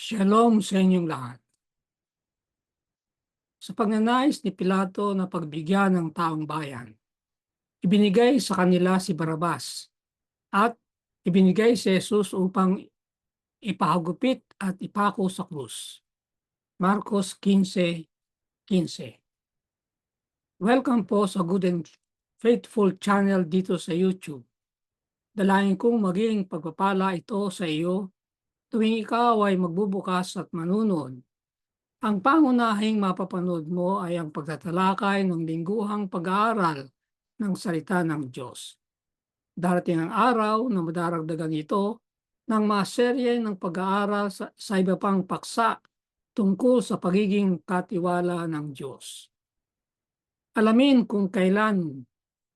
Shalom sa inyong lahat. Sa pagnanais ni Pilato na pagbigyan ng taong bayan, ibinigay sa kanila si Barrabas at ibinigay si Jesus upang ipahagupit at ipako sa krus. Marcos 15:15. Welcome po sa Good and Faithful channel dito sa YouTube. Dalangin kong maging pagpapala ito sa iyo tuwing ikaw ay magbubukas at manunod. Ang pangunahing mapapanood mo ay ang pagtatalakay ng lingguhang pag-aaral ng salita ng Diyos. Darating ang araw na madaragdagan ito ng mga serye ng pag-aaral sa iba pang paksa tungkol sa pagiging katiwala ng Diyos. Alamin kung kailan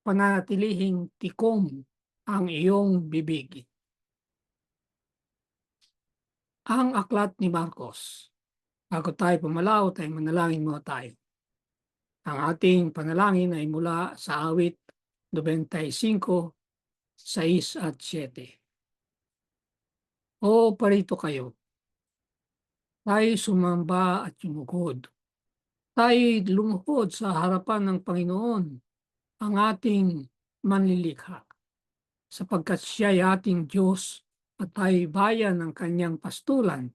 pananatilihing tikom ang iyong bibig. Ang aklat ni Marcos. Bago tayo pumalaot ay manalangin muna tayo. Ang ating panalangin ay mula sa awit 95:6 at 7. O parito kayo, tayo sumamba at yumukod. Tayo lumuhod sa harapan ng Panginoon, ang ating manlilikha, sapagkat siya ay ating Diyos at tayo bayan ng kanyang pastulan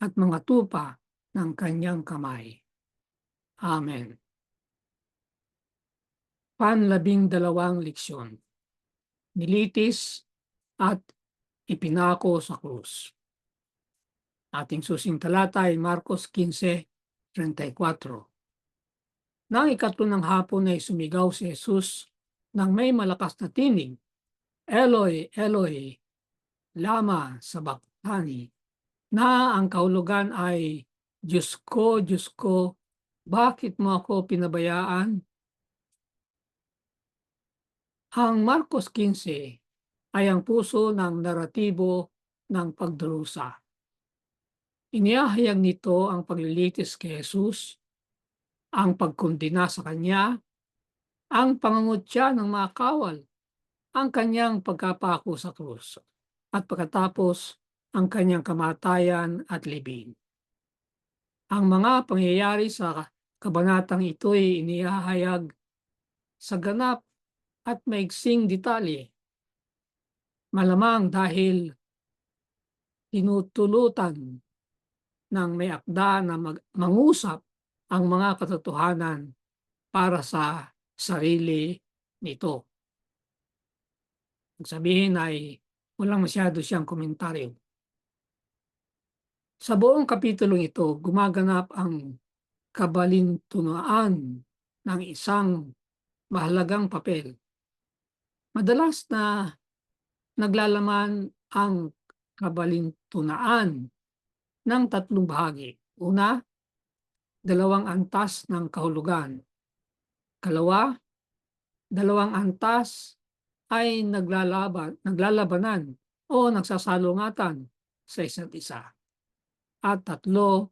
at mga tupa ng kanyang kamay. Amen. Panlabing-dalawang leksyon. Nilitis at ipinako sa krus. Ating susing talata ay Marcos 15:34. Nang ikatlo ng hapon ay sumigaw si Jesus nang may malakas na tinig, Eloi, Eloi, lama sabachthani, na ang kahulugan ay, Diyos ko, bakit mo ako pinabayaan? Ang Marcos 15 ay ang puso ng naratibo ng pagdurusa. Inihahayag nito ang paglilitis kay Jesus, ang pagkondena sa kanya, ang pangungutya ng mga kawal, ang kanyang pagkapako sa krus, at pagkatapos ang kanyang kamatayan at libing. Ang mga pangyayari sa kabanatang ito'y inihahayag sa ganap at maiksing detalye. Malamang dahil tinutulutan ng may akda na mangusap ang mga katotohanan para sa sarili nito. Sabihin ay walang masyado siyang komentaryo. Sa buong kapitulong ito, gumaganap ang kabalintunaan ng isang mahalagang papel. Madalas na naglalaman ang kabalintunaan ng tatlong bahagi. Una, dalawang antas ng kahulugan. Kalawa, dalawang antas ay naglalabanan o nagsasalungatan sa isa't isa. At tatlo,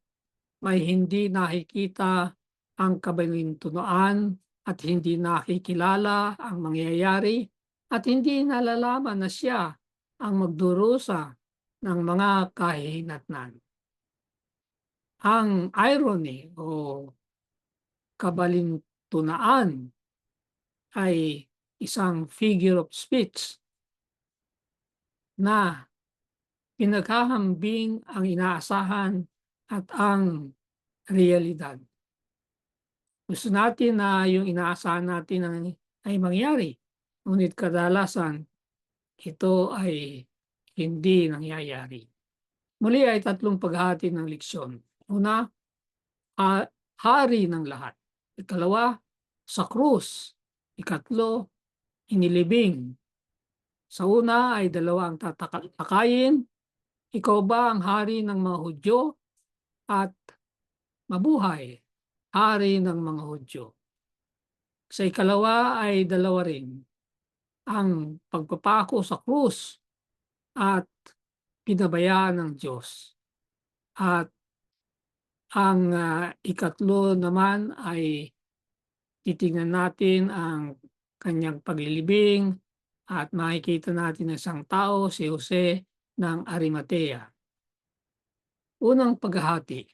may hindi nakikita ang kabalintunaan at hindi nakikilala ang mangyayari at hindi nalalaman na siya ang magdurusa ng mga kahihinatnan. Ang irony o kabalintunaan ay isang figure of speech na pinaghahambing ang inaasahan at ang realidad. Gusto natin na yung inaasahan natin ay mangyari, ngunit kadalasan ito ay hindi nangyayari. Muli ay tatlong paghati ng leksyon. Una, hari ng lahat. Ikalawa, sa krus. Ikatlo, inilibing. Sa una ay dalawa ang tatakayin. Ikaw ba ang hari ng mga Hudyo? At mabuhay, hari ng mga Hudyo. Sa ikalawa ay dalawa rin. Ang pagpapako sa krus at pinabayaan ng Diyos. At ang ikatlo naman ay titingnan natin ang kanyang paglilibing at makikita natin ang isang tao, si Jose ng Arimatea. Unang paghahati,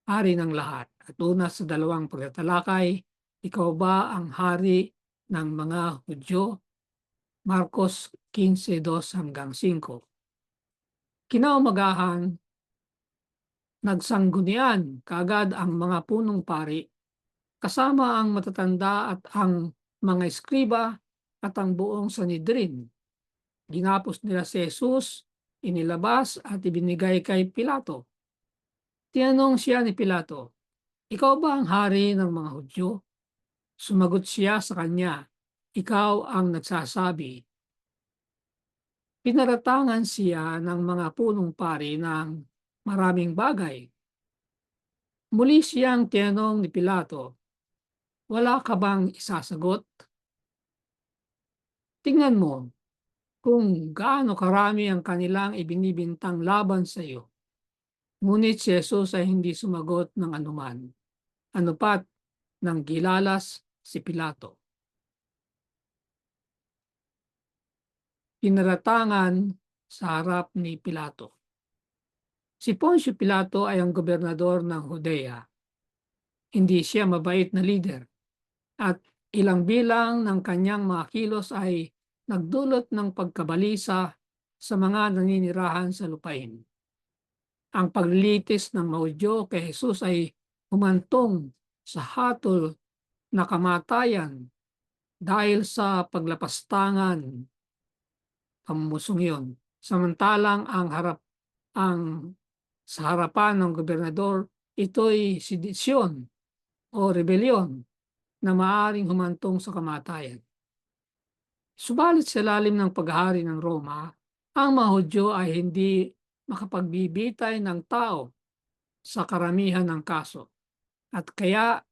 hari ng lahat. At una sa dalawang pagtatalakay, ikaw ba ang hari ng mga Hudyo? Marcos 15:2-5. Kinaumagahan, nagsanggunian kaagad ang mga punong pari, kasama ang matatanda at ang mga eskriba at ang buong Sanhedrin. Ginapos nila si Jesus, inilabas at ibinigay kay Pilato. Tinanong siya ni Pilato, "Ikaw ba ang hari ng mga Hudyo?" Sumagot siya sa kanya, "Ikaw ang nagsasabi." Pinaratangan siya ng mga punong pari ng maraming bagay. Muli siyang tinanong ni Pilato, "Wala ka bang isasagot? Tingnan mo kung gaano karami ang kanilang ibinibintang laban sa iyo." Ngunit si Jesus ay hindi sumagot ng anuman. Ano pat nang gilalas si Pilato. Pinaratangan sa harap ni Pilato. Si Poncio Pilato ay ang gobernador ng Judea. Hindi siya mabait na leader at ilang bilang ng kanyang mga kilos ay nagdulot ng pagkabalisa sa mga naninirahan sa lupain. Ang paglilitis ng Maudyo kay Jesus ay humantong sa hatol na kamatayan dahil sa paglapastangan pamusong yun. Samantalang ang sa harapan ng gobernador, ito'y sedisyon o rebelyon na maaaring humantong sa kamatayan. Subalit sa lalim ng paghahari ng Roma, ang mga Hudyo ay hindi makapagbibitay ng tao sa karamihan ng kaso. At kaya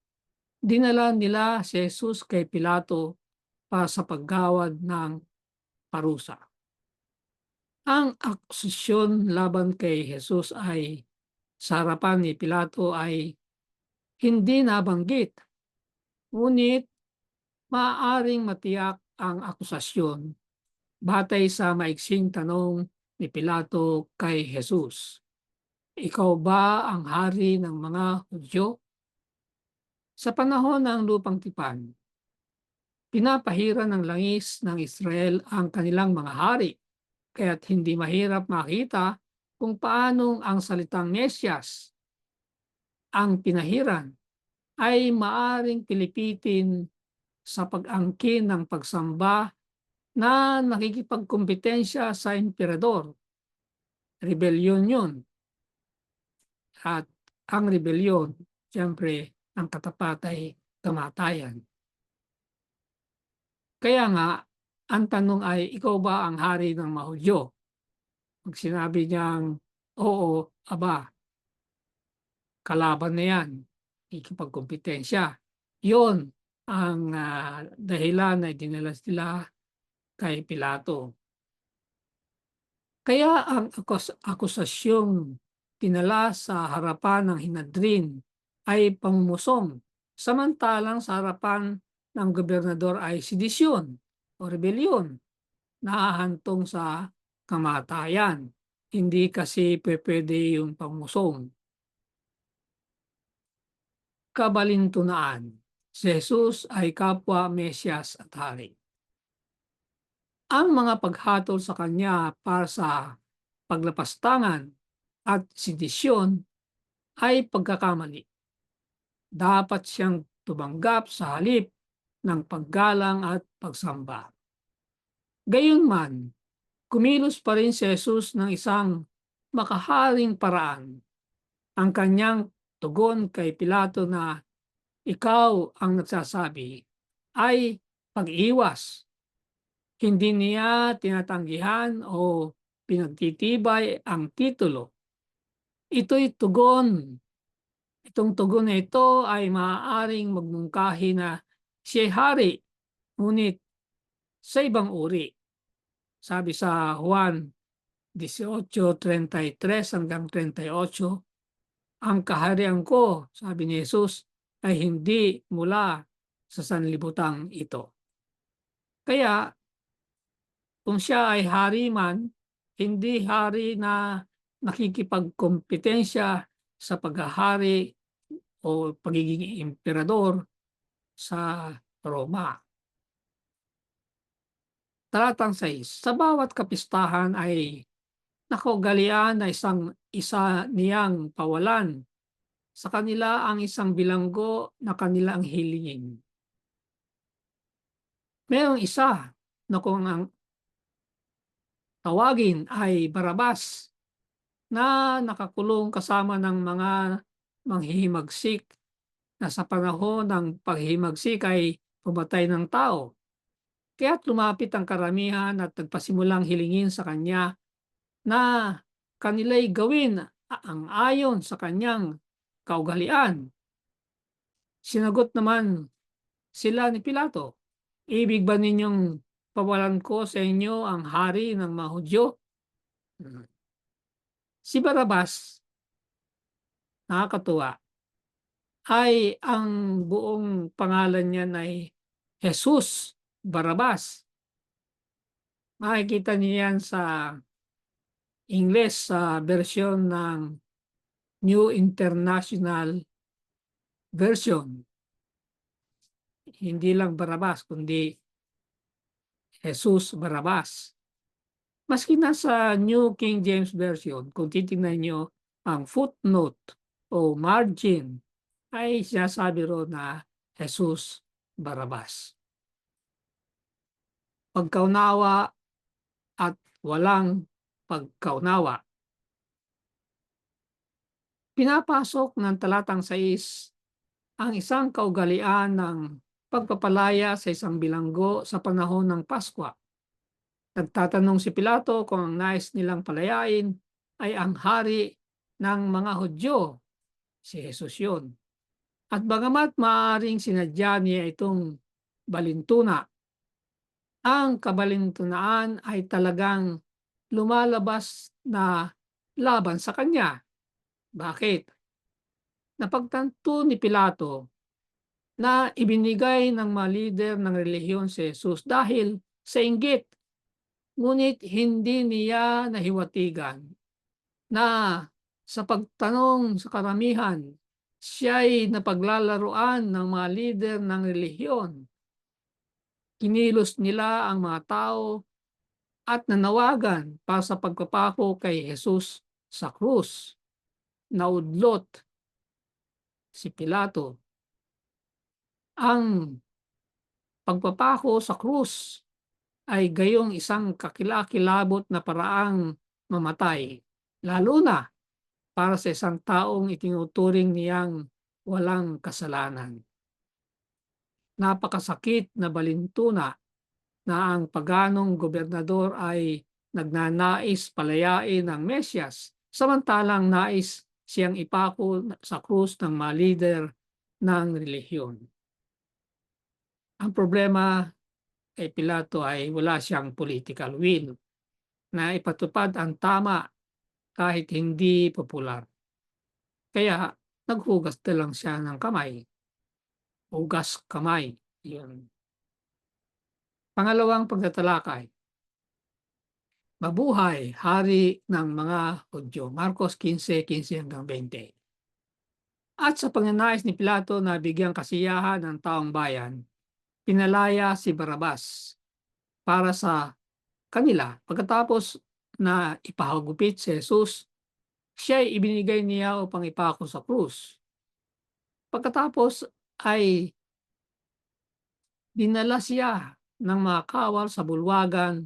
dinala nila si Jesus kay Pilato para sa paggawad ng parusa. Ang akusasyon laban kay Jesus ay sa harapan ni Pilato ay hindi nabanggit, ngunit maaaring matiyak ang akusasyon batay sa maiksing tanong ni Pilato kay Jesus. "Ikaw ba ang hari ng mga Hudyo?" Sa panahon ng lupang tipan, pinapahira ng langis ng Israel ang kanilang mga hari, kaya't hindi mahirap makita kung paanong ang salitang Mesyas, ang pinahiran, ay maaring pilipitin sa pag-angkin ng pagsamba na nakikipagkompetensya sa emperador. Rebelyon yun. At ang rebelyon, siyempre, ang katapat ay kamatayan. Kaya nga, ang tanong ay, ikaw ba ang hari ng mga Hudyo? Pag sinabi niyang, oo, aba, kalaban na yan, ikipagkompetensya. Yun ang dahilan na dinala sila kay Pilato. Kaya ang akusasyong tinala sa harapan ng Hinadrin ay pamumusong, samantalang sa harapan ng gobernador ay sedisyon o rebelyon na hahantong sa kamatayan. Hindi kasi pwede yung pamusong. Kabalintunaan, si Jesus ay kapwa Mesyas at Hari. Ang mga paghatol sa kanya para sa paglapastangan at sedisyon ay pagkakamali. Dapat siyang tumanggap sa halip ng paggalang at pagsamba. Gayunman, kumilos pa rin si Jesus ng isang makaharing paraan. Ang kanyang tugon kay Pilato na ikaw ang nagsasabi ay pag-iwas. Hindi niya tinatanggihan o pinagtitibay ang titulo. Ito'y tugon. Itong tugon na ito ay maaaring magmungkahi na siya'y hari, ngunit sa ibang uri. Sabi sa Juan 18:33-38, ang kaharian ko, sabi ni Jesus, ay hindi mula sa sanlibutang ito. Kaya kung siya ay hari man, hindi hari na nakikipagkompetensya sa paghahari o pagiging emperador sa Roma. Talatang 6, sa bawat kapistahan ay nakaugalian na isa niyang pawalan sa kanila ang isang bilanggo na kanilang hilingin. Mayroong isa na kung ang tawagin ay Barabas na nakakulong kasama ng mga manghihimagsik na sa panahon ng paghihimagsik ay pumatay ng tao. Kaya't lumapit ang karamihan at nagpasimulang hilingin sa kanya na kanila'y gawin ang ayon sa kanyang kaugalian. Sinagot naman sila ni Pilato, ibig ba ninyong pawalan ko sa inyo ang hari ng mga Hudyo? Si Barabas, nakakatuwa, ay ang buong pangalan niya ay Jesus Barabas. Makikita niyo yan sa English sa version ng New International Version. Hindi lang Barabas, kundi Jesus Barabas. Maski nasa New King James Version, kung titingnan nyo ang footnote o margin, ay sinasabi ro na Jesus Barabas. Pagkaunawa at walang pagkaunawa. Pinapasok ng talatang 6 ang isang kaugalian ng pagpapalaya sa isang bilanggo sa panahon ng Paskwa. Nagtatanong si Pilato kung ang nais nilang palayain ay ang hari ng mga Hudyo, si Jesus yun. At bagamat maaaring sinadya niya itong balintuna, ang kabalintunaan ay talagang lumalabas na laban sa kanya. Bakit? Napagtanto ni Pilato na ibinigay ng mga lider ng relihiyon si Jesus dahil sa inggit. Ngunit hindi niya nahiwatigan na sa pagtanong sa karamihan, siya'y napaglalaruan ng mga lider ng relihiyon. Kinilos nila ang mga tao at nanawagan para sa pagpapako kay Jesus sa krus. Naudlot si Pilato. Ang pagpapako sa krus ay gayong isang kakilakilabot na paraang mamatay, lalo na para sa isang taong itinuturing niyang walang kasalanan. Napakasakit na balintuna na ang paganong gobernador ay nagnanais palayain ang Mesyas, samantalang nais siyang ipako sa krus ng mga lider ng relihiyon. Ang problema kay Pilato ay wala siyang political will na ipatupad ang tama kahit hindi popular. Kaya naghugas na lang siya ng kamay. Hugas kamay. Yun. Pangalawang pagtatalakay. Mabuhay, hari ng mga Hudyo. Marcos 15:15 hanggang 20. At sa pagnanais ni Pilato na bigyang kasiyahan ng taong bayan, pinalaya si Barabas para sa kanila. Pagkatapos na ipahagupit si Jesus, siya ay ibinigay niya upang ipako sa krus. Pagkatapos ay dinala siya ng mga kawal sa bulwagan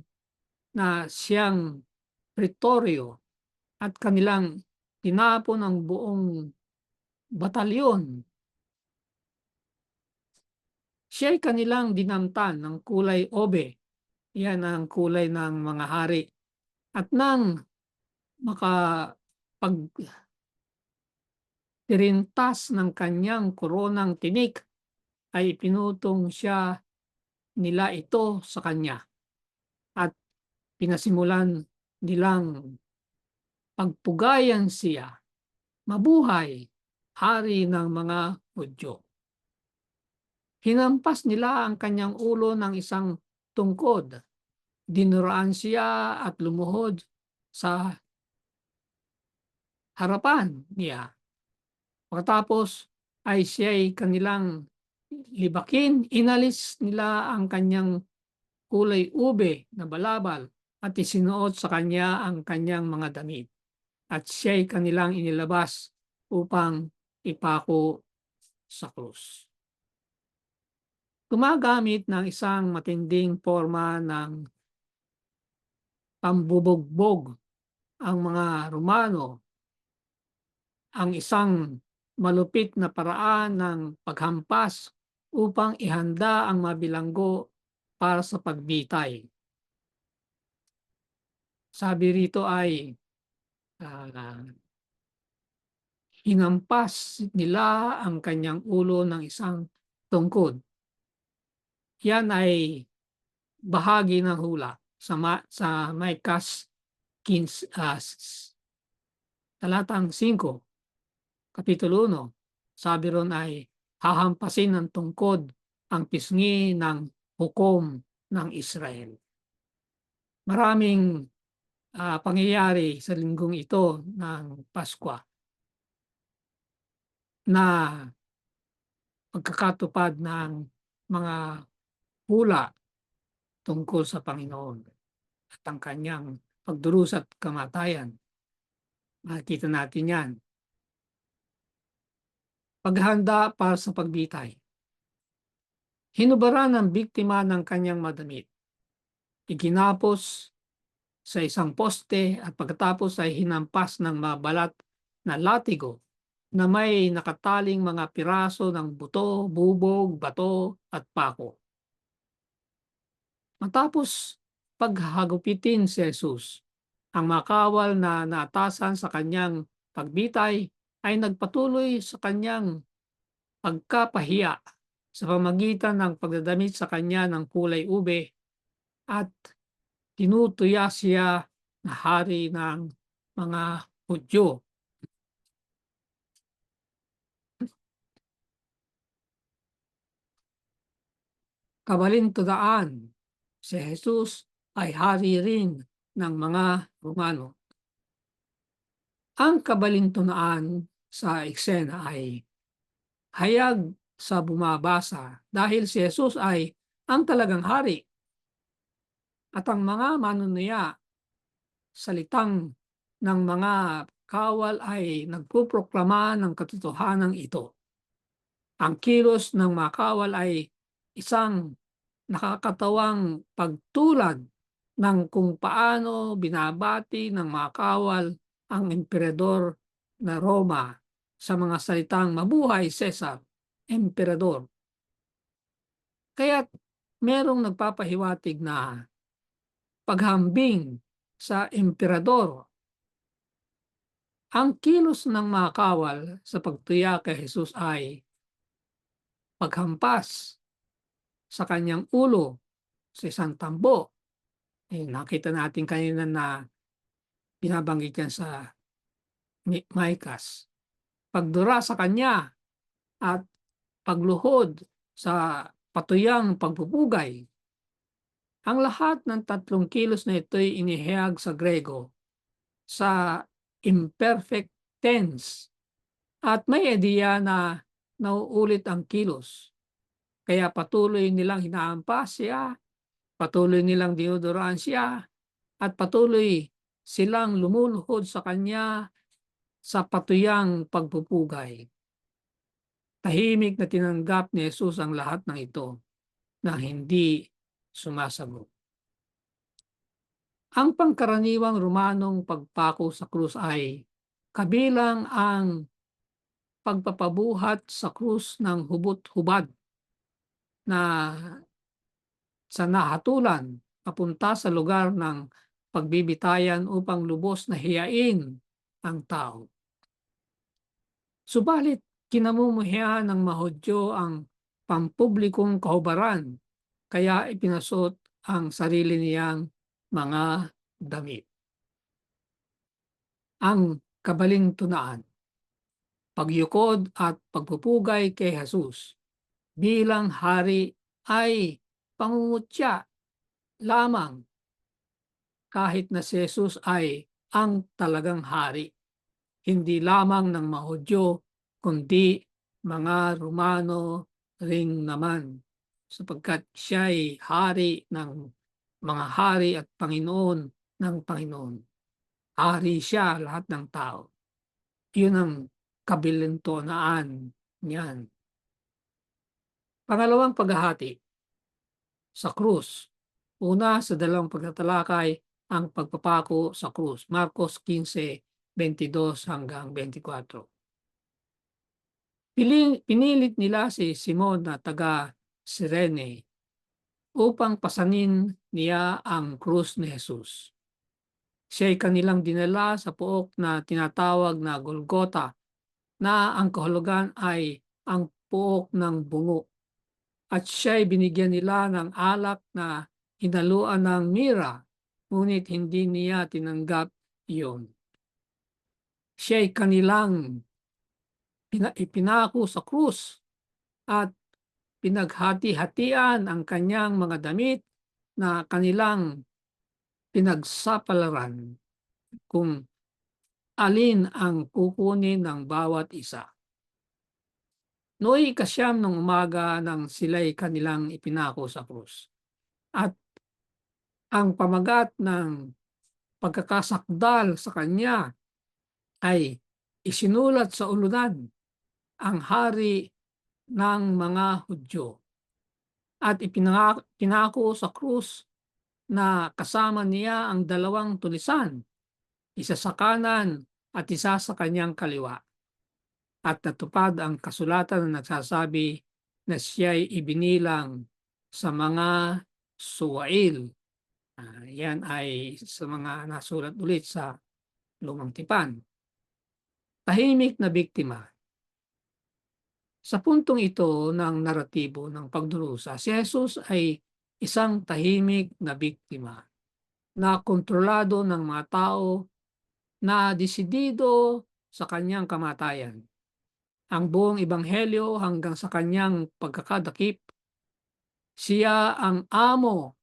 na siyang Pretorio at kanilang tinapon ang buong batalyon. Siya ay kanilang dinamtan ng kulay obe. Yan ang kulay ng mga hari. At nang makapagtirintas ng kanyang koronang tinik, ay pinutong siya nila ito sa kanya. At pinasimulan nilang pagpugayan siya. Mabuhay, hari ng mga Hudyo. Hinampas nila ang kanyang ulo ng isang tungkod. Dinuraan siya at lumuhod sa harapan niya. Pagkatapos ay siya'y kanilang libakin, inalis nila ang kanyang kulay ube na balabal at isinuot sa kanya ang kanyang mga damit. At siya'y kanilang inilabas upang ipako sa krus. Gumagamit ng isang matinding forma ng pambubugbog ang mga Romano, ang isang malupit na paraan ng paghampas upang ihanda ang mabilanggo para sa pagbitay. Sabi rito ay hinampas nila ang kanyang ulo ng isang tungkod. Yan ay bahagi ng hula sa Micah 15, talatang 5, kapitulo 1. Sabi ron ay hahampasin ng tungkod ang pisngi ng hukom ng Israel. Maraming pangyayari sa linggong ito ng Paskwa na pagkakatupad ng mga hula tungkol sa Panginoon at ang kanyang pagdurusa at kamatayan. Makikita natin yan. Paghanda para sa pagbitay. Hinubaran ng biktima ng kanyang madamit. Iginapos sa isang poste at pagkatapos ay hinampas ng mabalat na latigo na may nakataling mga piraso ng buto, bubog, bato at pako. Matapos paghagupitin si Jesus, ang makawal na naatasan sa kanyang pagbitay ay nagpatuloy sa kanyang pagkapahiya sa pamagitan ng pagdadamit sa kanya ng kulay ube at tinutuya siya na hari ng mga Hudyo. Kabalintundaan, si Jesus ay hari rin ng mga Romano. Ang kabalintundaan sa eksena ay hayag sa bumabasa dahil si Jesus ay ang talagang hari at ang mga manunuya salitang ng mga kawal ay nagpuproklama ng katotohanan ito. Ang kilos ng mga kawal ay isang nakakatawang pagtulad ng kung paano binabati ng mga kawal ang emperador na Roma sa mga salitang mabuhay Cesar, emperador. Kaya merong nagpapahiwatig na paghambing sa emperador. Ang kilos ng mga kawal sa pagtuya kay Jesus ay paghampas sa kanyang ulo sa isang tambo. Nakita natin kanina na binabanggit yan sa Micah. Pagdura sa kanya at pagluhod sa patuyang pagpupugay. Ang lahat ng 3 kilos na ito'y inihayag sa Grego sa imperfect tense at may ideya na nauulit ang kilos. Kaya patuloy nilang hinahampas siya, patuloy nilang dinuduraan siya, at patuloy silang lumuluhod sa kanya sa patuyang pagpupugay. Tahimik na tinanggap ni Jesus ang lahat ng ito na hindi sumasagot. Ang pangkaraniwang Romanong pagpako sa krus ay kabilang ang pagpapabuhat sa krus ng hubot-hubad na sa nahatulan papunta sa lugar ng pagbibitayan upang lubos na hiyain ang tao. Subalit, kinamumuhian ng Mahudyo ang pampublikong kahubaran, kaya ipinasuot ang sarili niyang mga damit. Ang kabalintundaan, pagyukod at pagpupugay kay Jesus bilang hari ay pangungutya lamang kahit na si Jesus ay ang talagang hari. hindi lamang ng mga Hudyo, kundi mga Romano ring naman, sapagkat siya'y hari ng mga hari at Panginoon ng Panginoon. Hari siya lahat ng tao. Yun ang kabilintonaan niyan. Pangalawang paghahati sa krus. Una sa dalawang pagtatalakay ang pagpapako sa krus. Marcos 15:22 hanggang 24. Pinilit nila si Simon na taga Cirene upang pasanin niya ang krus ni Jesus. Siya'y kanilang dinala sa pook na tinatawag na Golgota, na ang kahulugan ay ang pook ng bungo. At siya'y binigyan nila ng alak na hinaluan ng mira, ngunit hindi niya tinanggap iyon. Siya'y kanilang ipinako sa krus at pinaghati-hatian ang kanyang mga damit na kanilang pinagsapalaran kung alin ang kukunin ng bawat isa. Nooy ikasyam ng umaga nang sila'y kanilang ipinako sa krus. At ang pamagat ng pagkakasakdal sa kanya ay isinulat sa ulunan, ang hari ng mga Hudyo. At ipinako sa krus na kasama niya ang dalawang tulisan, isa sa kanan at isa sa kanyang kaliwa. At natupad ang kasulatan na nagsasabi na siya'y ibinilang sa mga suwail. Yan ay sa mga nasulat ulit sa Lumang Tipan. Tahimik na biktima. Sa puntong ito ng naratibo ng pagdurusa, si Jesus ay isang tahimik na biktima na kontrolado ng mga tao na desidido sa kanyang kamatayan. Ang buong ebanghelyo hanggang sa kanyang pagkakadakip, siya ang amo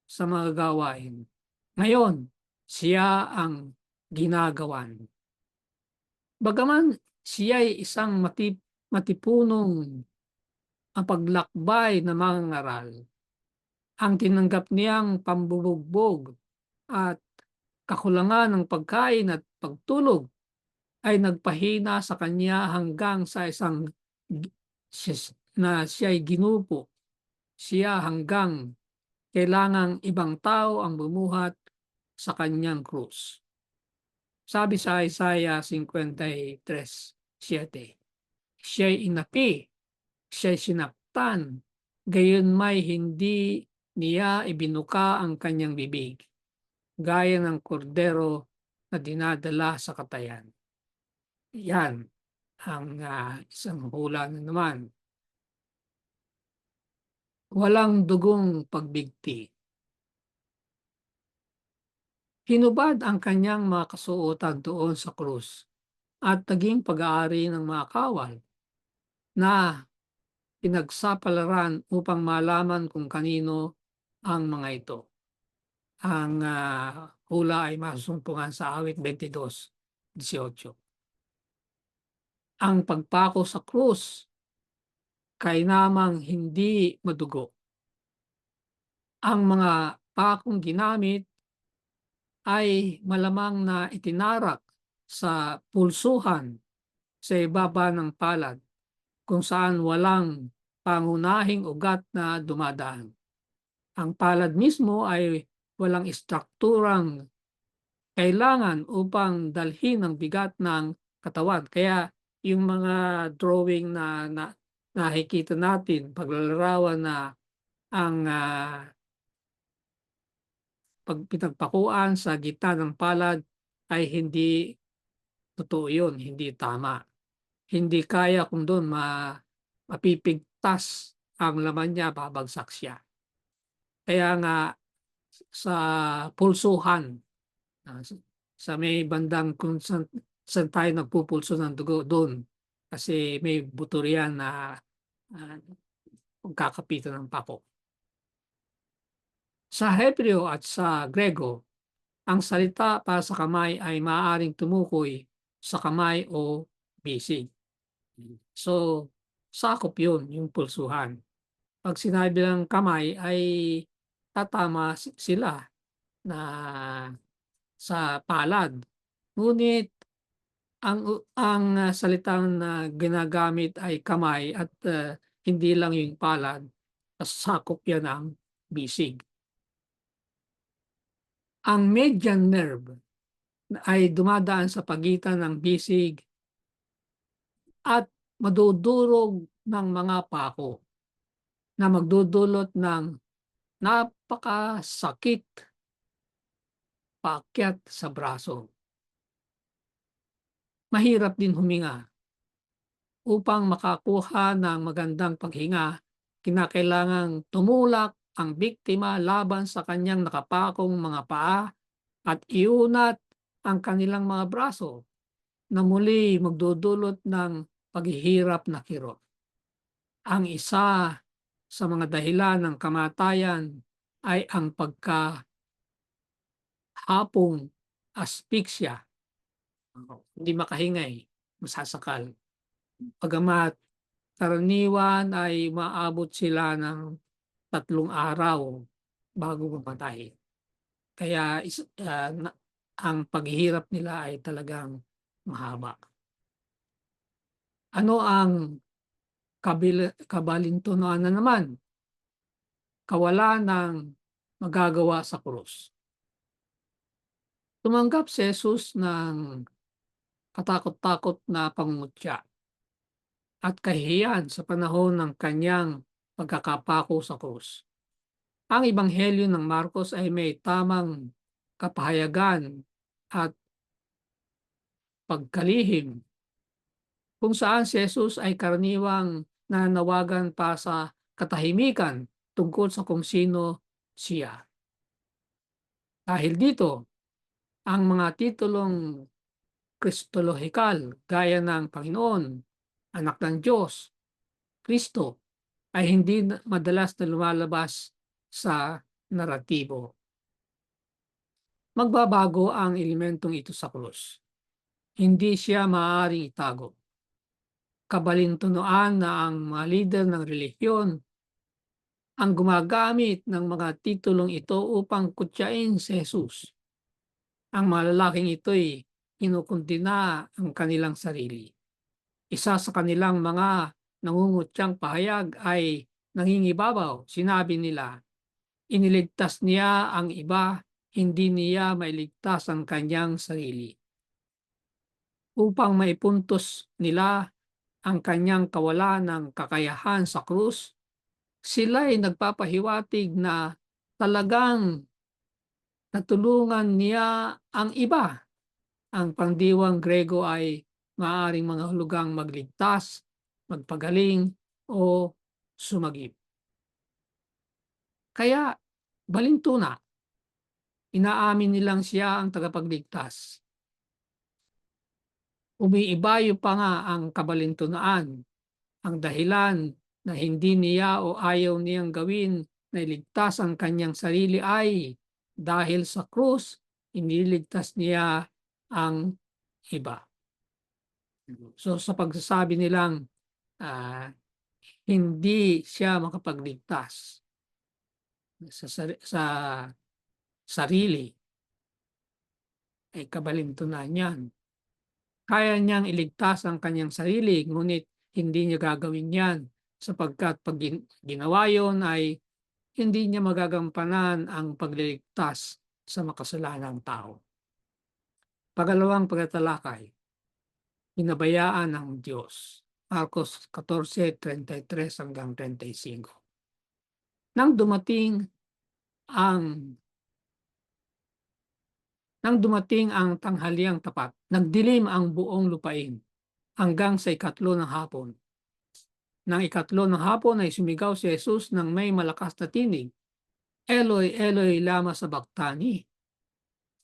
sa mga gawain. Ngayon, siya ang ginagawan. Bagaman siya'y isang matipunong ang paglakbay na mga ngaral, ang tinanggap niyang pambubugbog at kakulangan ng pagkain at pagtulog ay nagpahina sa kanya hanggang sa isang na siya'y ginupo. Siya hanggang kailangang ibang tao ang bumuhat sa kanyang krus. Sabi sa Isaiah 53:7, siya'y inapi, siya'y sinaktan, gayon may hindi niya ibinuka ang kanyang bibig, gaya ng kordero na dinadala sa katayan. Yan ang isang hula na naman. Walang dugong pagbigti. Hinubad ang kanyang mga kasuotan doon sa krus at naging pag-aari ng mga kawal na pinagsapalaran upang malaman kung kanino ang mga ito. Ang hula ay masumpungan sa awit 22:18. Ang pagpako sa krus kay namang hindi madugo. Ang mga pakong ginamit ay malamang na itinarak sa pulsuhan sa ibaba ng palad kung saan walang pangunahing ugat na dumadaan. Ang palad mismo ay walang istrukturang kailangan upang dalhin ang bigat ng katawan. Kaya yung mga drawing na nakikita natin, paglalarawan na ang pagpinagpakuan sa gitna ng palad ay hindi totoo yun, hindi tama. Hindi kaya kung doon mapipigtas ang laman niya, babagsak siya. Kaya nga sa pulsuhan, sa may bandang kung saan tayo nagpupulso ng dugo doon, kasi may buto riyan na pagkakapitan ng pako. Sa Hebreo at sa Grego, ang salita para sa kamay ay maaaring tumukoy sa kamay o bisig. So, sakop yun, yung pulsuhan. Pag sinabi ng kamay ay tatama sila na sa palad. Ngunit ang salitang na ginagamit ay kamay at hindi lang yung palad, sakop yan ang bisig. Ang median nerve ay dumadaan sa pagitan ng bisig at madudurog ng mga pako na magdudulot ng napakasakit paakyat sa braso. Mahirap din huminga. Upang makakuha ng magandang paghinga, kinakailangang tumulak ang biktima laban sa kanyang nakapakong mga paa at iunat ang kanilang mga braso na muli magdudulot ng paghihirap na kirot. Ang isa sa mga dahilan ng kamatayan ay ang pagkahapong asphyxia. Hindi makahingay, masasakal. Bagamat karaniwan ay maabot sila ng 3 araw bago mamatay. Kaya ang paghihirap nila ay talagang mahaba. Ano ang kabalintunan na naman? Kawalan ng magagawa sa krus. Tumanggap si Jesus ng katakot-takot na pangungutya at kahihiyan sa panahon ng kanyang pagkakapako sa krus. Ang Ebanghelyo ng Marcos ay may tamang kapahayagan at pagkalihim kung saan si Jesus ay karaniwang nanawagan pa sa katahimikan tungkol sa kung sino siya. Dahil dito, ang mga titulong kristolohikal gaya ng Panginoon, Anak ng Diyos, Kristo ay hindi madalas na lumalabas sa naratibo. Magbabago ang elementong ito sa krus. Hindi siya maaaring itago. Kabalintunoan na ang mga lider ng relihiyon ang gumagamit ng mga titulong ito upang kutyain si Jesus. Ang mga lalaking ito'y kinukundina ang kanilang sarili. Isa sa kanilang mga nangungutyang pahayag ay nangingibabaw. Sinabi nila, iniligtas niya ang iba, hindi niya mailigtas ang kanyang sarili. Upang maipuntos nila ang kanyang kawalan ng kakayahan sa krus, sila ay nagpapahiwatig na talagang natulungan niya ang iba. Ang pangdiwang Grego ay maaaring mga hulugang magligtas, magpagaling, o sumagip. Kaya, balintuna, inaamin nilang siya ang tagapagligtas. Umiibayo pa nga ang kabalintunaan, ang dahilan na hindi niya o ayaw niyang gawin na iligtas ang kanyang sarili ay dahil sa krus, iniligtas niya ang iba. So sa pagsasabi nilang hindi siya makapagligtas sa sarili, ay kabalintunan niyan. Kaya niyang iligtas ang kanyang sarili, ngunit hindi niya gagawin yan sapagkat pag ginawa yon ay hindi niya magagampanan ang pagliligtas sa makasalanang tao. Pangalawang pagtatalakay, pinabayaan ng Diyos. Marcos 14:33 hanggang 35. Nang dumating ang tanghaliang tapat, nagdilim ang buong lupain hanggang sa 3 ng hapon. Nang 3 ng hapon ay sumigaw si Jesus ng may malakas na tinig, Eloi, Eloi, lama sabachthani,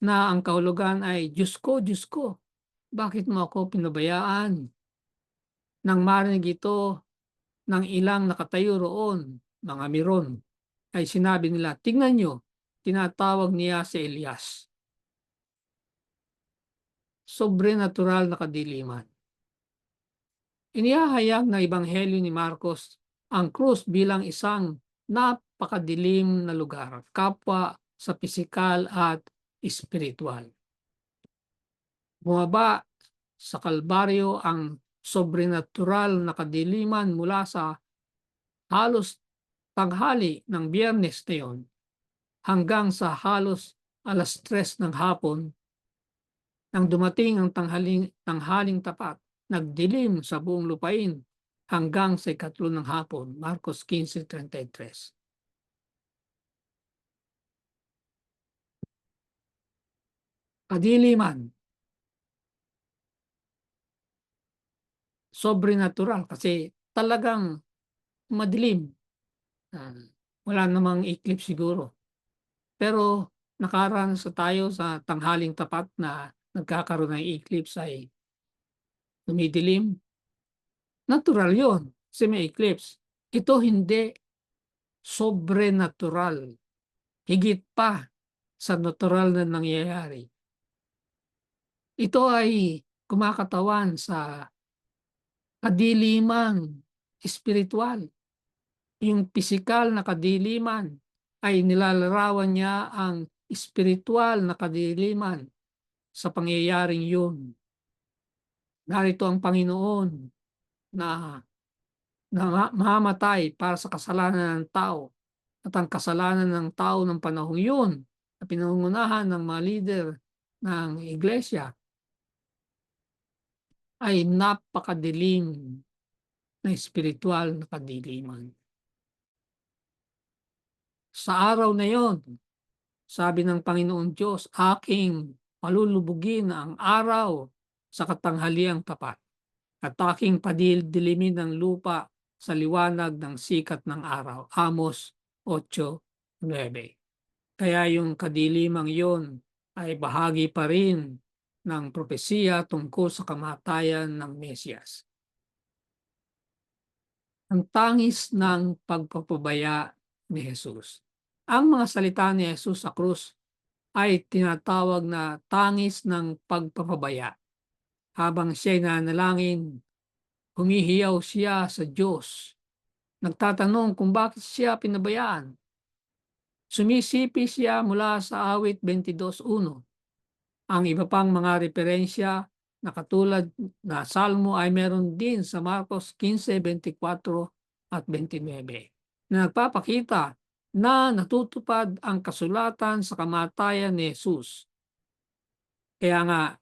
na ang kahulugan ay, Diyos ko, bakit mo ako pinabayaan? Nang marinig ito ng ilang nakatayo roon, mga miron, ay sinabi nila, tingnan nyo, tinatawag niya si Elias. sobrenatural na kadiliman. Inihahayag na Ebanghelyo ni Marcos ang krus bilang isang napakadilim na lugar, kapwa sa pisikal at espiritual. Bumaba sa Kalbaryo ang sobrenatural na kadiliman mula sa halos tanghali ng Biyernes na yon hanggang sa halos 3:00 ng hapon. Nang dumating ang tanghaling tapat, nagdilim sa buong lupain hanggang sa 3:00 ng hapon. Marcos 15:33. Kadiliman, sobrenatural kasi talagang madilim. Wala namang eclipse siguro. Pero nakaranas tayo sa tanghaling tapat na nagkakaroon ng eclipse ay tumidilim. Natural yon kasi may eclipse. Ito hindi sobrenatural. Higit pa sa natural na nangyayari. Ito ay kumakatawan sa kadiliman espiritual. Yung pisikal na kadiliman ay nilalarawan niya ang espiritual na kadiliman sa pangyayaring yun. Narito ang Panginoon na mamatay para sa kasalanan ng tao. At ang kasalanan ng tao ng panahong yun na pinangungunahan ng mga leader ng iglesia ay napakadilim na espiritual na kadiliman. Sa araw na yon, sabi ng Panginoon Diyos, aking palulubugin ang araw sa katanghaliang tapat at aking padidilimin ng lupa sa liwanag ng sikat ng araw. Amos 8:9. Kaya yung kadilimang yon ay bahagi pa rin ng propesiya tungkol sa kamatayan ng Mesiyas. Ang tangis ng pagpapabaya ni Jesus. Ang mga salita ni Jesus sa krus ay tinatawag na tangis ng pagpapabaya. Habang siya'y nanalangin, humihiyaw siya sa Diyos. Nagtatanong kung bakit siya pinabayaan. Sumisipi siya mula sa awit 22:1. Ang iba pang mga referensya na katulad na Salmo ay meron din sa Marcos 15:24 at 29 na nagpapakita na natutupad ang kasulatan sa kamatayan ni Jesus. Kaya nga,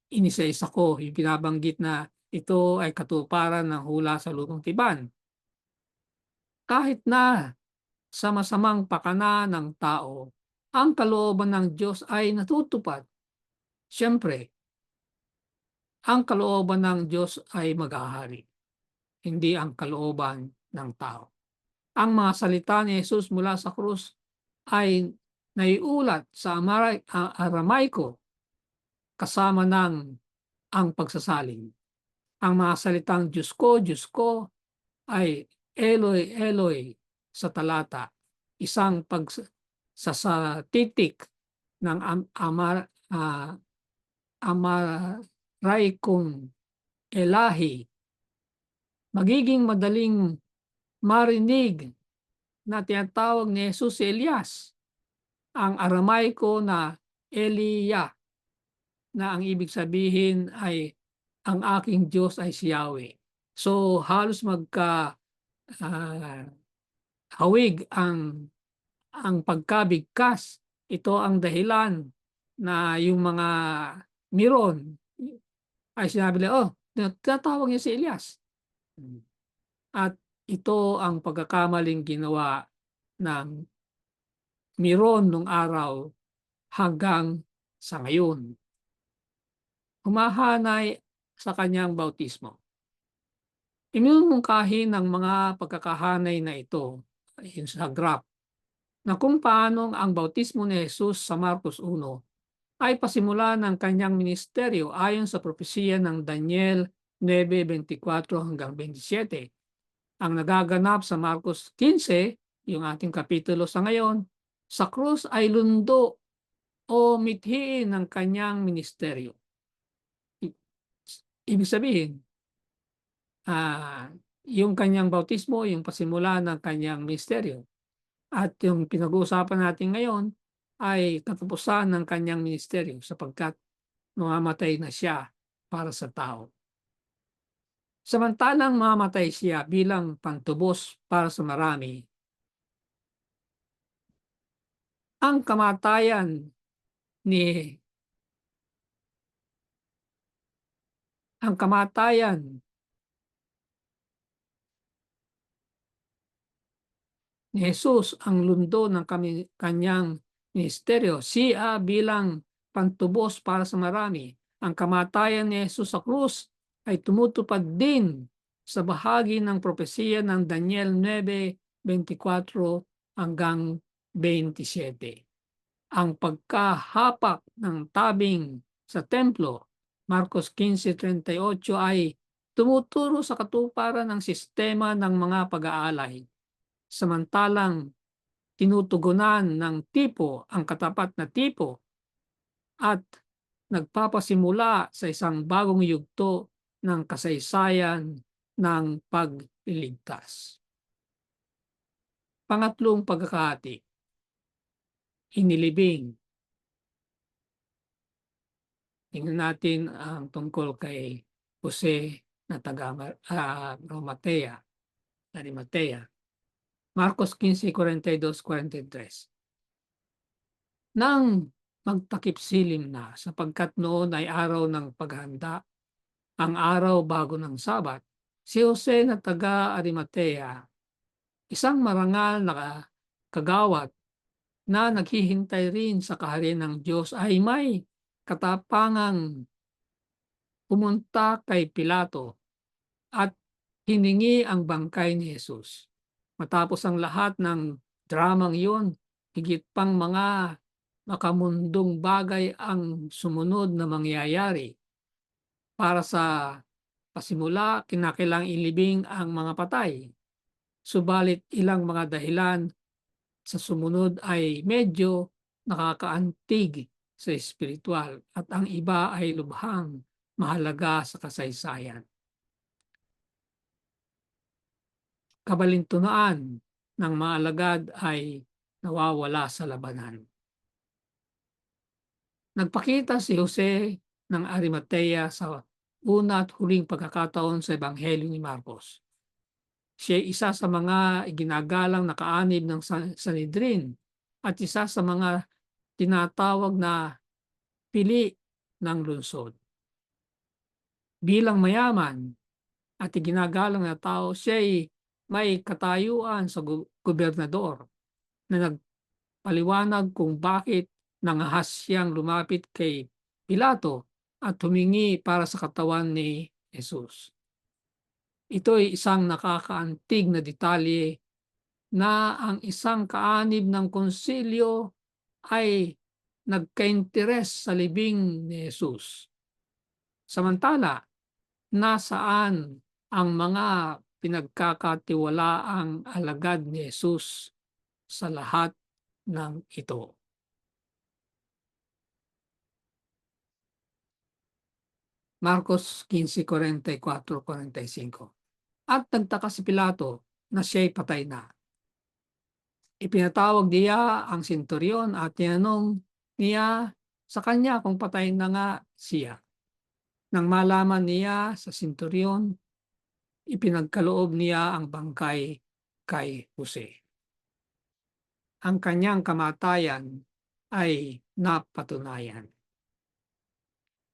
inisa-isa ko yung binabanggit na ito ay katuparan ng hula sa lupang tiban. Kahit na sa masamang pakana ng tao, ang kalooban ng Diyos ay natutupad. Siyempre, ang kalooban ng Diyos ay maghahari, hindi ang kalooban ng tao. Ang mga salita ni Jesus mula sa krus ay naiulat sa Aramaiko kasama ng ang pagsasalin. Ang mga salitang Diyos ko ay Eloi, Eloi sa talata, isang pagsasatitik ng amaray kong Elahi. Magiging madaling marinig na tinatawag ni Jesus si Elias. Ang Aramaiko na Eliya, na ang ibig sabihin ay ang aking Diyos ay si Yahweh. So halos hawig ang pagkabigkas. Ito ang dahilan na yung mga miron ay sinabi nila, tinatawag niya si Elias. At ito ang pagkakamaling ginawa ng miron nung araw hanggang sa ngayon. Humahanay sa kanyang bautismo. Iminumungkahi ng mga pagkakahanay na ito sa graph na kung paano ang bautismo ni Jesus sa Marcos 1 ay pasimula ng kanyang ministeryo ayon sa propesiya ng Daniel 9:24 hanggang 27. Ang nagaganap sa Marcos 15, yung ating kapitulo sa ngayon, sa krus ay lundo o mithiin ng kanyang ministeryo. Ibig sabihin, yung kanyang bautismo, yung pasimula ng kanyang ministeryo. At yung pinag-uusapan natin ngayon ay katapusan ng kanyang ministeryo sapagkat mamamatay na siya para sa tao. Samantalang mamamatay siya bilang pantubos para sa marami, ang kamatayan ni ang kamatayan ni Jesus ang lundo ng kanyang ministeryo. Siya bilang pantubos para sa marami. Ang kamatayan ni Jesus sa krus ay tumutupad din sa bahagi ng propesiya ng Daniel 9:24 hanggang 27. Ang pagkahapak ng tabing sa templo, Marcos 15:38 ay tumuturo sa katuparan ng sistema ng mga pag-aalay. Samantalang tinutugunan ng tipo ang katapat na tipo at nagpapasimula sa isang bagong yugto ng kasaysayan ng pagliligtas. Pangatlong pagkakati, inilibing. Tingnan natin ang tungkol kay Jose na taga Arimatea. Marcos 15:42-43. Nang magtakip silim na sapagkat noon ay araw ng paghanda, ang araw bago ng Sabat, si Jose na taga Arimatea, isang marangal na kagawad na naghihintay rin sa kaharian ng Diyos, ay may katapangang pumunta kay Pilato at hiningi ang bangkay ni Jesus. Matapos ang lahat ng dramang iyon, higit pang mga makamundong bagay ang sumunod na mangyayari. Para sa pasimula, kinakailang ilibing ang mga patay. Subalit ilang mga dahilan sa sumunod ay medyo nakakaantig sa espiritual at ang iba ay lubhang mahalaga sa kasaysayan. Kabalintunaan ng mga alagad ay nawawala sa labanan. Nagpakita si Jose ng Arimatea sa una at huling pagkakataon sa Ebanghelyo ni Marcos. Siya ay isa sa mga iginagalang na kaanib ng Sanhedrin at isa sa mga tinatawag na pili ng lungsod. Bilang mayaman at iginagalang na tao, siya ay may katayuan sa gobernador na nagpaliwanag kung bakit nangahas siyang lumapit kay Pilato at humingi para sa katawan ni Jesus. Ito ay isang nakakaantig na detalye na ang isang kaanib ng konsilyo ay nagka-interes sa libing ni Jesus. Samantala, nasaan ang mga pinagkakatiwalaang alagad ni Jesus sa lahat ng ito? Marcos 15:44-45. At nagtaka si Pilato na siya'y patay na. Ipinatawag niya ang senturyon at tinanong niya sa kanya kung patay na nga siya. Nang malaman niya sa senturyon, ipinagkaloob niya ang bangkay kay Jose. Ang kanyang kamatayan ay napatunayan.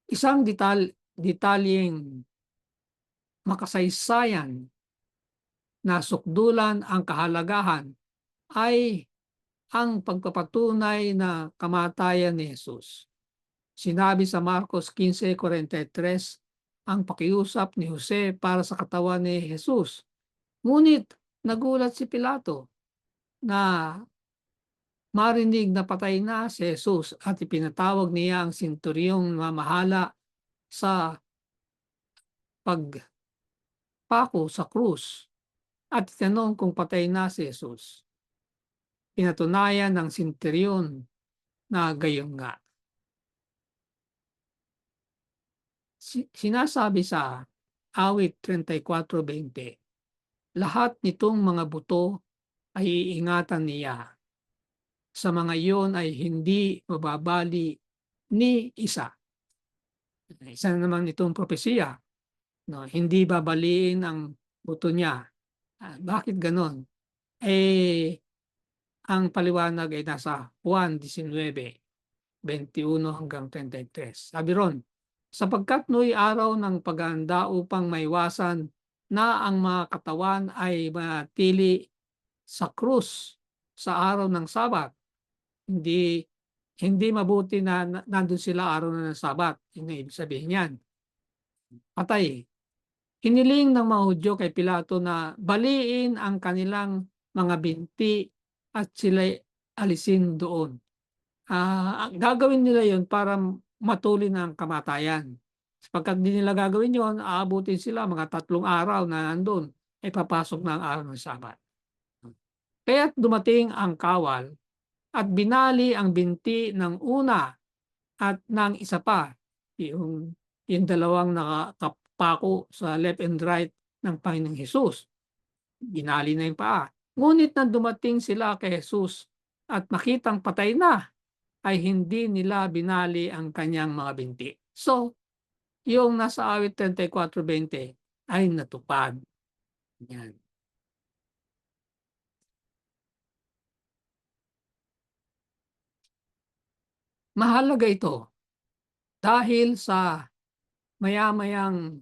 Isang detalyeng makasaysayan na sukdulan ang kahalagahan ay ang pagpapatunay na kamatayan ni Jesus. Sinabi sa Marcos 15:43 ang pakiusap ni Jose para sa katawan ni Jesus. Ngunit nagulat si Pilato na marinig na patay na si Jesus at ipinatawag niya ang senturyong mamahala sa pagpako sa krus at tinanong kung patay na si Jesus. Pinatunayan ng senturyon na gayon nga. Sinasabi sa awit 34:20, lahat nitong mga buto ay iingatan niya. Sa mga iyon ay hindi mababali ni isa. Isa na naman itong propesiya, no? Hindi babaliin ang buto niya. Bakit ganon? Eh, ang paliwanag ay nasa Juan 19:21-33. Sabi ron, sapagkat no'y araw ng paghahanda upang maiwasan na ang mga katawan ay matili sa krus sa araw ng Sabat. Hindi hindi mabuti na nandun sila araw na ng Sabat. Yun ang ibig sabihin yan. Patay. Hiniling ng mga Hudyo kay Pilato na baliin ang kanilang mga binti at sila alisin doon. Gagawin nila yon para matuli ng kamatayan. Sapagkat di nila gagawin yon, aabutin sila mga 3 araw na nandun, ay papasok na ang araw ng Sabat. Kaya't dumating ang kawal at binali ang binti ng una at ng isa pa, yung dalawang nakapako sa left and right ng Panginoong Hesus. Binali na yung paa. Ngunit nang dumating sila kay Jesus at makitang patay na, ay hindi nila binali ang kanyang mga binti. So, yung nasa awit 34:20 ay natupad. Yan. Mahalaga ito dahil sa maya-mayang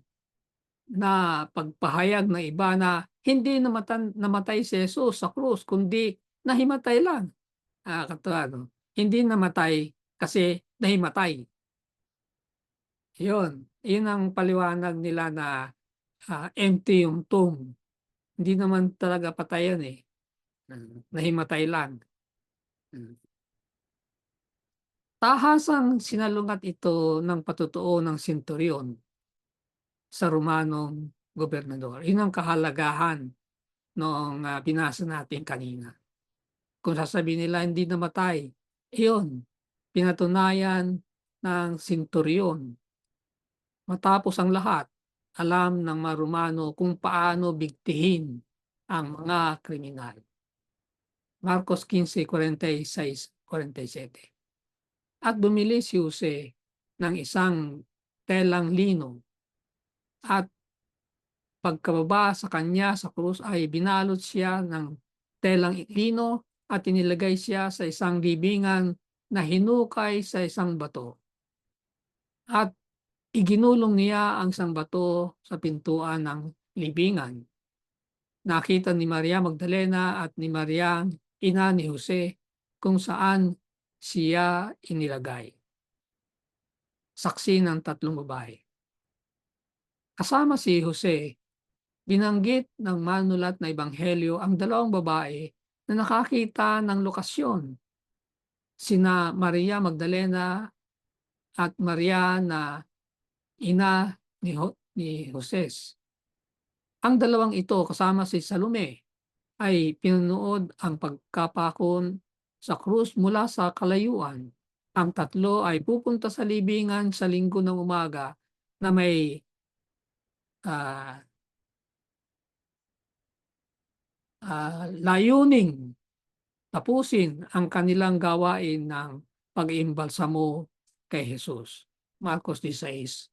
na pagpahayag ng iba na hindi namatay si Jesus sa krus, kundi nahimatay lang. No? Hindi namatay kasi nahimatay. Yun ang paliwanag nila na empty yung tomb. Hindi naman talaga patay yan eh. Nahimatay lang. Tahasang sinalungat ito ng patutuo ng senturyon sa Romanong gobernador. Yun ang kahalagahan noong binasa natin kanina. Kung sasabihin nila hindi namatay, iyon, pinatunayan ng senturyon. Matapos ang lahat, alam ng mga Romano kung paano bigtihin ang mga kriminal. Marcos 15:46-47. At bumili si Jose ng isang telang lino at pagkababa sa kanya sa krus ay binalot siya ng telang lino at inilagay siya sa isang libingan na hinukay sa isang bato. At iginulong niya ang isang bato sa pintuan ng libingan. Nakita ni Maria Magdalena at ni Maria, ina ni Jose, kung saan siya inilagay. Saksi ng 3 babae. Kasama si Jose, binanggit ng manulat na ebanghelyo ang 2 babae na nakakita ng lokasyon. Sina Maria Magdalena at Maria na ina ni Joses. Ang 2 ito kasama si Salome ay pinunood ang pagkapakon sa krus mula sa kalayuan. Ang 3 ay pupunta sa libingan sa linggo ng umaga na may layuning tapusin ang kanilang gawain ng pag-iimbalsamo kay Jesus. Marcos 16:1.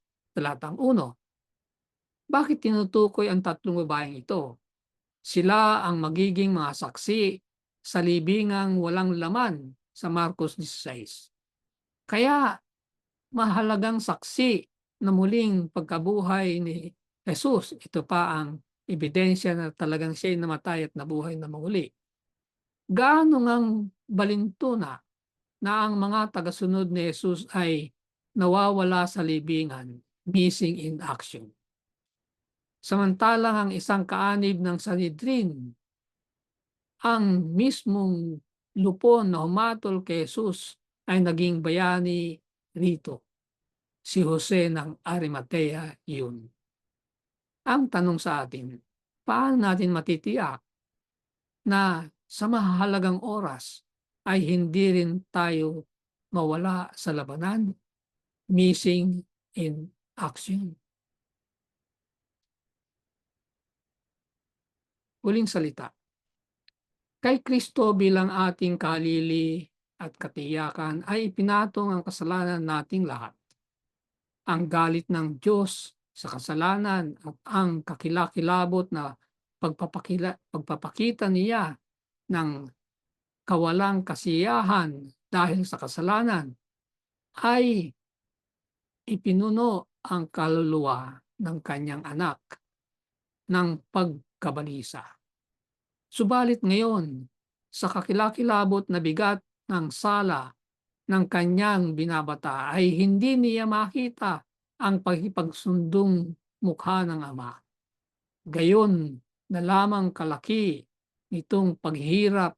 Bakit tinutukoy ang 3 babaeng ito? Sila ang magiging mga saksi sa libingang walang laman sa Marcos 16. Kaya mahalagang saksi na muling pagkabuhay ni Jesus. Ito pa ang ebidensya na talagang siya'y namatay at nabuhay na muli. Gaano ngang balintuna na ang mga tagasunod ni Jesus ay nawawala sa libingan, missing in action. Samantalang ang isang kaanib ng Sanhedrin, ang mismong lupon na humatol kay Jesus ay naging bayani rito. Si Jose ng Arimatea yun. Ang tanong sa atin, paano natin matitiyak na sa mahalagang oras ay hindi rin tayo mawala sa labanan, missing in action. Huling salita. Kay Kristo bilang ating kalili at katiyakan ay ipinatong ang kasalanan nating lahat. Ang galit ng Diyos sa kasalanan at ang kakilakilabot na pagpapakita niya ng kawalang kasiyahan dahil sa kasalanan ay ipinuno ang kaluluwa ng kanyang anak ng pagkabalisa. Subalit ngayon, sa kakilakilabot na bigat ng sala ng kanyang binabata ay hindi niya makita ang pagkipagsundong mukha ng Ama. Gayon na lamang kalaki nitong paghihirap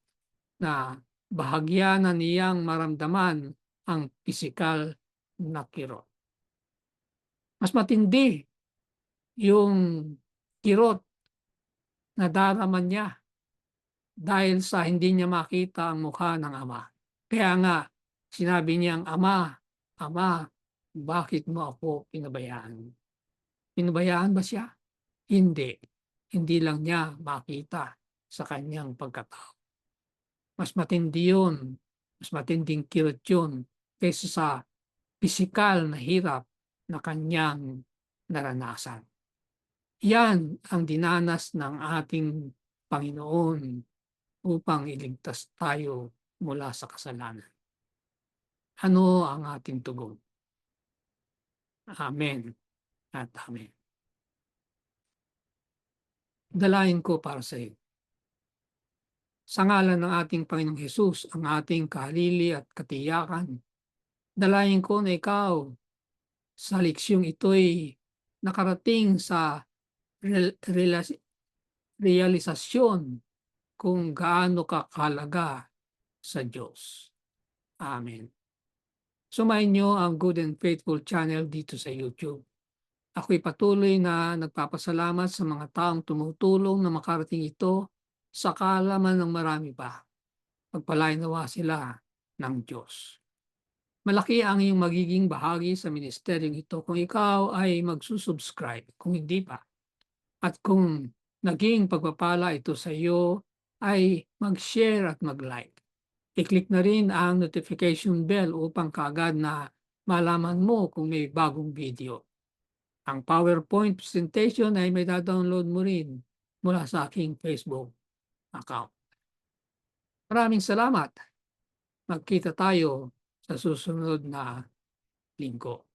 na bahagya na niyang maramdaman ang pisikal na kirot. Mas matindi yung kirot na darama niya dahil sa hindi niya makita ang mukha ng Ama. Kaya nga, sinabi niyang, Ama, Ama, bakit mo ako pinabayaan? Pinabayaan ba siya? Hindi. Hindi lang niya makita sa kanyang pagkatao. Mas matindi yun. Mas matinding kirot yun kaysa sa pisikal na hirap na kanyang naranasan. Yan ang dinanas ng ating Panginoon upang iligtas tayo mula sa kasalanan. Ano ang ating tugon? Amen at amen. Dalayan ko para sa iyo. Sa ngalan ng ating Panginoong Hesus, ang ating kahalili at katiyakan, dalayan ko na ikaw sa leksyong ito'y nakarating sa realisasyon kung gaano ka kahalaga sa Diyos. Amen. Sumayin niyo ang Good and Faithful channel dito sa YouTube. Ako'y patuloy na nagpapasalamat sa mga taong tumutulong na makarating ito sa kaalaman ng marami pa. Pagpalain nawa sila ng Diyos. Malaki ang iyong magiging bahagi sa ministeryong ito kung ikaw ay magsusubscribe, kung hindi pa. At kung naging pagpapala ito sa iyo, ay mag-share at mag-like. I-click na rin ang notification bell upang kaagad na malaman mo kung may bagong video. Ang PowerPoint presentation ay may download mo rin mula sa aking Facebook account. Maraming salamat. Magkita tayo sa susunod na linggo.